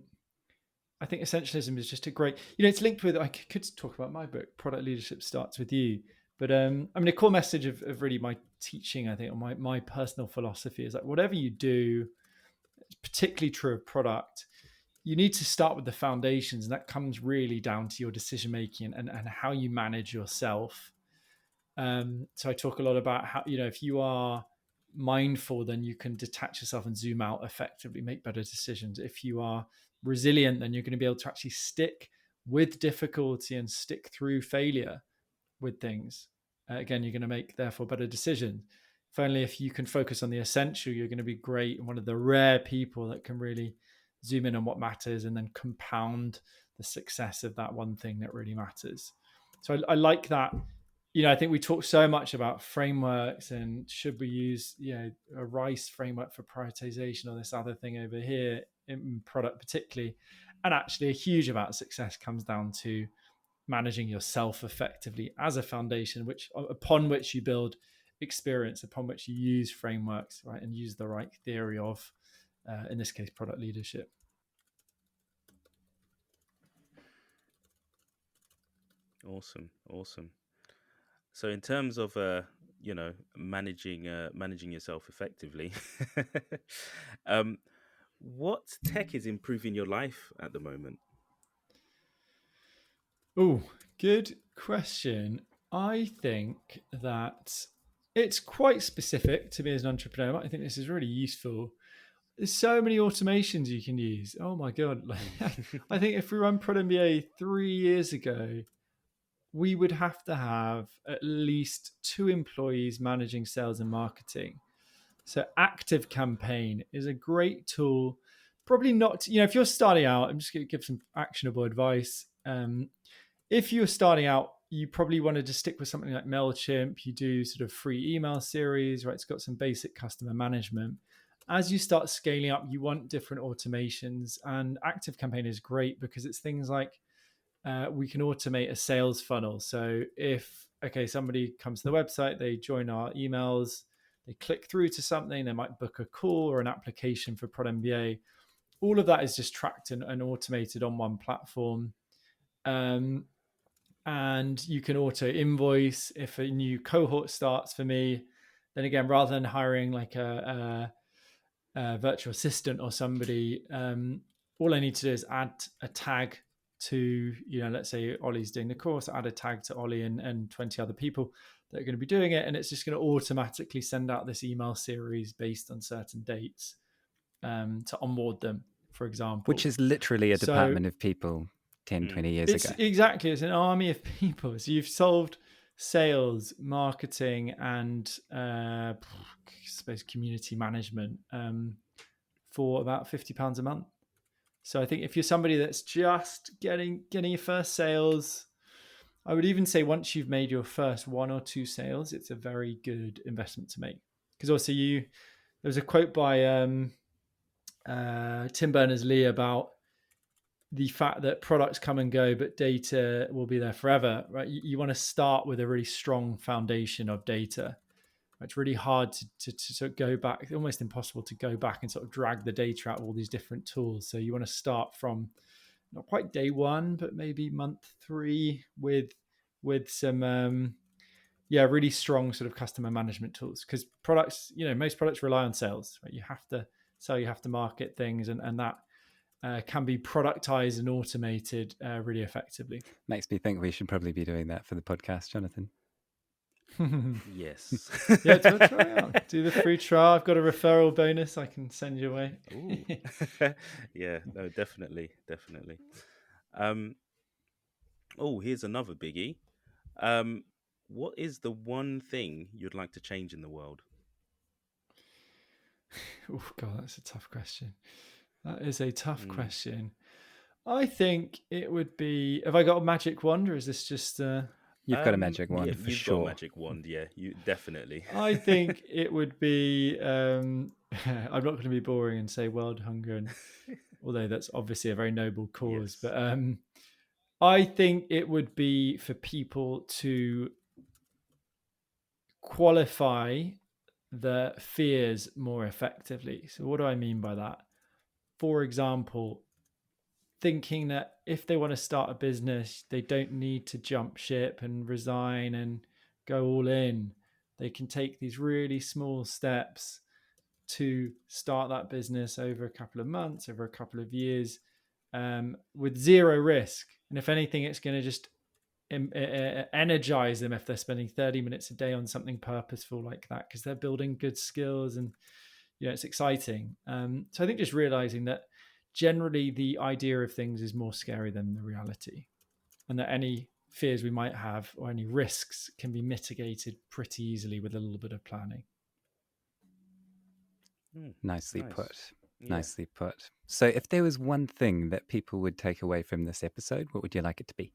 think Essentialism is just a great, it's linked with, I could talk about my book, Product Leadership Starts With You. But I mean, a core message of really my teaching, I think, or my personal philosophy is that whatever you do, it's particularly true of product, you need to start with the foundations. And that comes really down to your decision-making and how you manage yourself. So I talk a lot about how, if you are mindful, then you can detach yourself and zoom out effectively, make better decisions. If you are resilient, then you're going to be able to actually stick with difficulty and stick through failure with things. Again, you're going to make, therefore, better decisions. Finally, if you can focus on the essential, you're going to be great and one of the rare people that can really zoom in on what matters and then compound the success of that one thing that really matters. So I like that. I think we talk so much about frameworks and should we use, a RICE framework for prioritization or this other thing over here in product particularly. And actually a huge amount of success comes down to managing yourself effectively as a foundation, upon which you build experience, upon which you use frameworks, right? And use the right theory of, in this case, product leadership. Awesome. So in terms of managing yourself effectively, what tech is improving your life at the moment? Oh, good question. I think that it's quite specific to me as an entrepreneur. I think this is really useful. There's so many automations you can use. Oh my God. I think if we run Prod MBA 3 years ago, we would have to have at least 2 employees managing sales and marketing. So Active Campaign is a great tool. Probably not, if you're starting out, I'm just going to give some actionable advice. If you're starting out, you probably wanted to stick with something like MailChimp. You do sort of free email series, right? It's got some basic customer management. As you start scaling up, you want different automations, and Active Campaign is great because it's things like we can automate a sales funnel. So if, somebody comes to the website, they join our emails, they click through to something, they might book a call or an application for Prod MBA. All of that is just tracked and automated on one platform. And you can auto invoice if a new cohort starts for me. Then again, rather than hiring like a virtual assistant or somebody, all I need to do is add a tag to, let's say Ollie's doing the course, add a tag to Ollie and 20 other people that are going to be doing it. And it's just going to automatically send out this email series based on certain dates to onboard them, for example. Which is literally a department of people 10, 20 years ago. Exactly. It's an army of people. So you've solved sales, marketing, and I suppose community management for about £50 a month. So I think if you're somebody that's just getting your first sales, I would even say once you've made your first 1 or 2 sales, it's a very good investment to make. Because also there was a quote by Tim Berners-Lee about the fact that products come and go, but data will be there forever, right? You want to start with a really strong foundation of data. It's really hard to sort of go back, almost impossible to go back and sort of drag the data out of all these different tools. So you want to start from not quite day one, but maybe month 3 with some really strong sort of customer management tools, because products, most products rely on sales, right? You have to sell, you have to market things, and that can be productized and automated really effectively. Makes me think we should probably be doing that for the podcast, Jonathan. Yes. Yeah, try it out. Do the free trial. I've got a referral bonus I can send you away. Ooh. Yeah, no, definitely. Here's another biggie. What is the one thing you'd like to change in the world? Oh God, that's a tough question. That is a tough question. I think it would be, have I got a magic wand, or is this just You've got a magic wand, yeah, for you've sure. got a magic wand, yeah, you definitely. I think it would be I'm not going to be boring and say world hunger, and although that's obviously a very noble cause, Yes. but I think it would be for people to qualify the fears more effectively. So what do I mean by that? For example, thinking that if they want to start a business, they don't need to jump ship and resign and go all in. They can take these really small steps to start that business over a couple of months, over a couple of years, with zero risk. And if anything, it's going to just energize them if they're spending 30 minutes a day on something purposeful like that, because they're building good skills and it's exciting. So I think just realizing that generally the idea of things is more scary than the reality, and that any fears we might have or any risks can be mitigated pretty easily with a little bit of planning. Nicely Nice. put. Yeah. Nicely put. So if there was one thing that people would take away from this episode, what would you like it to be?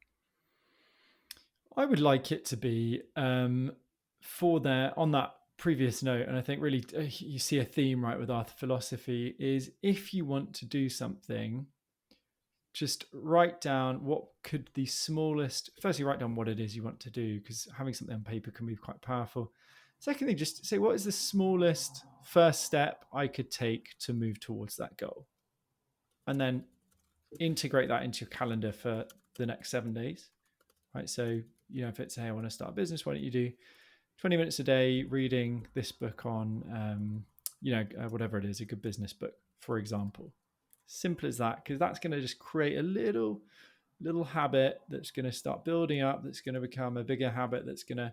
I would like it to be on that previous note, and I think really you see a theme right with our philosophy, is if you want to do something, just write down what could the smallest, firstly write down what it is you want to do, because having something on paper can be quite powerful. Secondly, just say, what is the smallest first step I could take to move towards that goal? And then integrate that into your calendar for the next 7 days, right? So, if it's, hey, I want to start a business, why don't you do 20 minutes a day reading this book on, whatever it is, a good business book, for example. Simple as that, because that's going to just create a little habit that's going to start building up, that's going to become a bigger habit, that's going to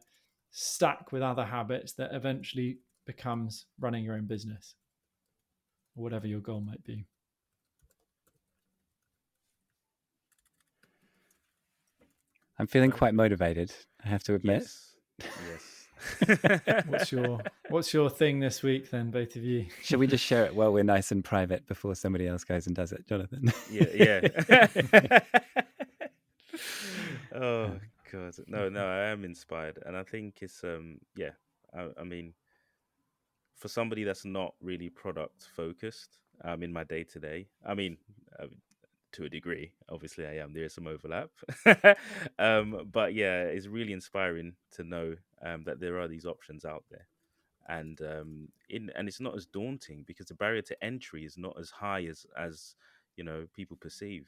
stack with other habits that eventually becomes running your own business, or whatever your goal might be. I'm feeling quite motivated, I have to admit. Yes. What's your thing this week then, both of you? Shall we just share it while we're nice and private before somebody else goes and does it, Jonathan? Yeah. Oh God, no, I am inspired, and I think it's I mean, for somebody that's not really product focused, in my day to day, I mean, to a degree, obviously I am. There is some overlap, but yeah, it's really inspiring to know that there are these options out there, and it's not as daunting, because the barrier to entry is not as high as people perceive,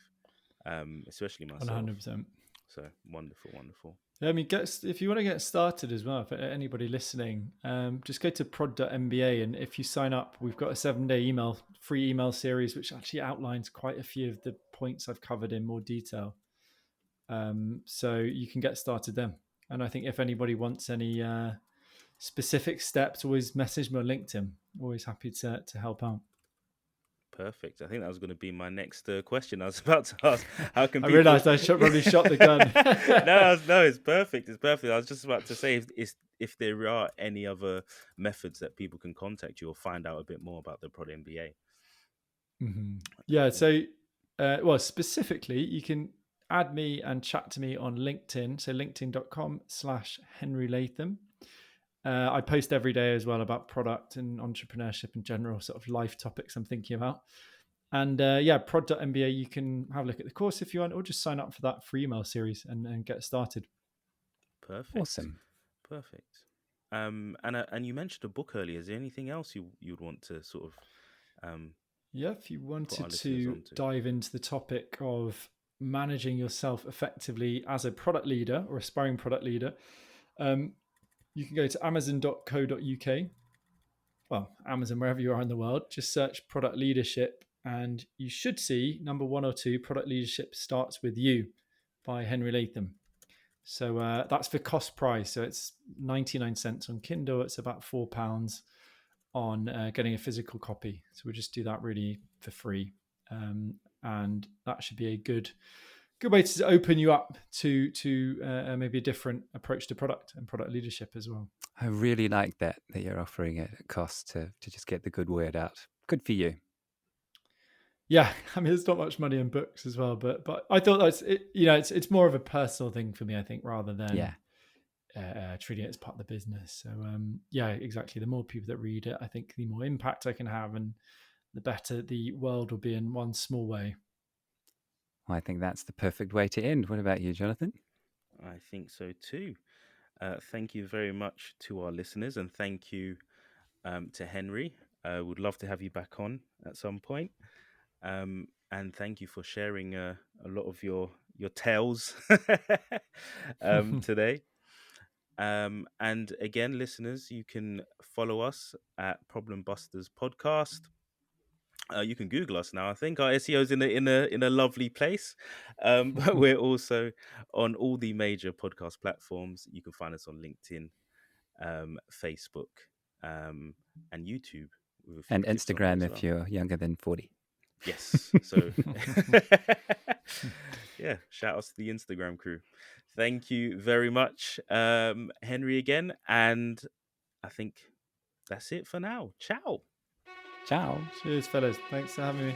especially myself. 100%. So wonderful. I mean, if you want to get started as well, for anybody listening, just go to Prod MBA, and if you sign up, we've got a 7-day free email series, which actually outlines quite a few of the points I've covered in more detail. So you can get started then. And I think if anybody wants any specific steps, always message me on LinkedIn. Always happy to help out. Perfect. I think that was going to be my next question. I was about to ask, how can I people... realised I probably shot the gun. No, it's perfect. I was just about to say if there are any other methods that people can contact you or find out a bit more about the Prod MBA. Mm-hmm. Yeah. So, specifically, you can add me and chat to me on LinkedIn. So linkedin.com/Henry Latham. I post every day as well about product and entrepreneurship and general sort of life topics I'm thinking about. And prod.mba, you can have a look at the course if you want, or just sign up for that free email series and get started. Perfect. Awesome. Perfect. And you mentioned a book earlier. Is there anything else you'd want to sort of Yeah, if you put our wanted listeners to onto? dive into the topic of managing yourself effectively as a product leader or aspiring product leader, you can go to amazon.co.uk. Well, Amazon, wherever you are in the world, just search product leadership and you should see number 1 or 2, Product Leadership Starts With You by Henry Latham. So that's for cost price. So it's 99 cents on Kindle. It's about £4 on getting a physical copy. So we'll just do that really for free. And that should be a good way to open you up to maybe a different approach to product and product leadership as well. I really like that you're offering it at cost to just get the good word out. Good for you. Yeah, I mean, there's not much money in books as well, but I thought that's it, it's more of a personal thing for me, I think, rather than treating it as part of the business. So yeah, exactly. The more people that read it, I think the more impact I can have, and the better the world will be in one small way. Well, I think that's the perfect way to end. What about you, Jonathan? I think so too. Thank you very much to our listeners, and thank you to Henry. Would love to have you back on at some point. And thank you for sharing a lot of your tales today. And again, listeners, you can follow us at Problem Busters Podcast. You can Google us now. I think our SEO is in a lovely place. But we're also on all the major podcast platforms. You can find us on LinkedIn, Facebook, and YouTube with a few And clips on there Instagram as if well. you're younger than 40. Yes. So yeah, shout outs to the Instagram crew. Thank you very much, Henry, again. And I think that's it for now. Ciao. Ciao. Cheers, fellas. Thanks for having me.